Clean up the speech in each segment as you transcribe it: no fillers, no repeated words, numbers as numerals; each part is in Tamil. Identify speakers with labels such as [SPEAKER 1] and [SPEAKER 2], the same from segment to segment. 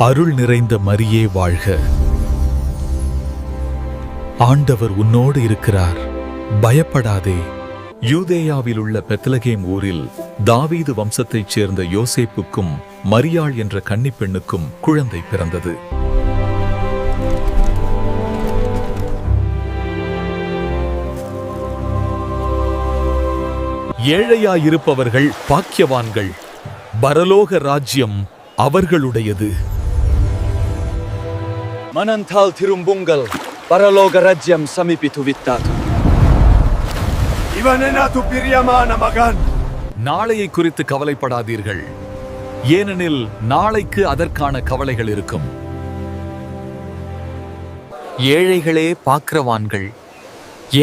[SPEAKER 1] அருள் நிறைந்த மரியே வாழ்க. ஆண்டவர் உன்னோடு இருக்கிறார், பயப்படாதே. யூதேயாவில் உள்ள பெத்லகேம் ஊரில் தாவீது வம்சத்தைச் சேர்ந்த யோசேப்புக்கும் மரியாள் என்ற கன்னிப்பெண்ணுக்கும் குழந்தை பிறந்தது. ஏழையாயிருப்பவர்கள் பாக்கியவான்கள், பரலோக ராஜ்யம் அவர்களுடையது.
[SPEAKER 2] மனந்தால் திரும்புங்கள், பரலோக ராஜ்யம் சமீபித்துவிட்டது.
[SPEAKER 3] இவன் எனது பிரியமான மகன்.
[SPEAKER 1] நாளையை குறித்து கவலைப்படாதீர்கள், ஏனெனில் நாளைக்கு அதற்கான கவலைகள் இருக்கும்.
[SPEAKER 4] ஏழைகளே பாக்கியவான்கள்,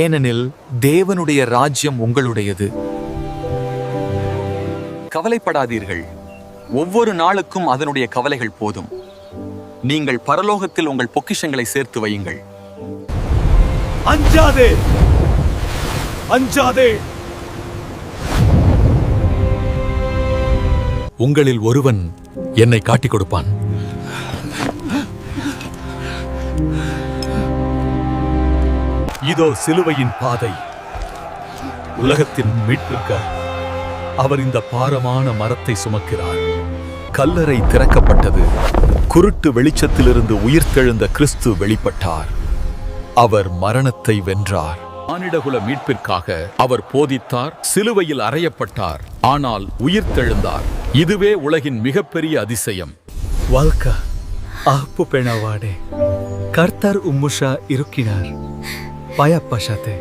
[SPEAKER 4] ஏனெனில் தேவனுடைய ராஜ்யம் உங்களுடையது. கவலைப்படாதீர்கள், ஒவ்வொரு நாளுக்கும் அதனுடைய கவலைகள் போதும். நீங்கள் பரலோகத்தில் உங்கள் பொக்கிஷங்களை சேர்த்து வையுங்கள்.
[SPEAKER 3] அஞ்சாதே, அஞ்சாதே.
[SPEAKER 1] உங்களில் ஒருவன் என்னை காட்டிக் கொடுப்பான். இதோ சிலுவையின் பாதை, உலகத்தின் மீட்புக்காக அவர் இந்த பாரமான மரத்தை சுமக்கிறார். கல்லறை திறக்கப்பட்டது. குருட்டு வெளிச்சத்திலிருந்து உயிர்த்தெழுந்த கிறிஸ்து வெளிப்பட்டார். அவர் மரணத்தை வென்றார். மானிடகுல மீட்பிற்காக அவர் போதித்தார், சிலுவையில் அறையப்பட்டார், ஆனால் உயிர்த்தெழுந்தார். இதுவே உலகின் மிகப்பெரிய அதிசயம்.
[SPEAKER 2] வாழ்க ஆப்பு பெணவாடே, கர்த்தர் உம்முஷா இருக்கிறார், பயப்படாதே.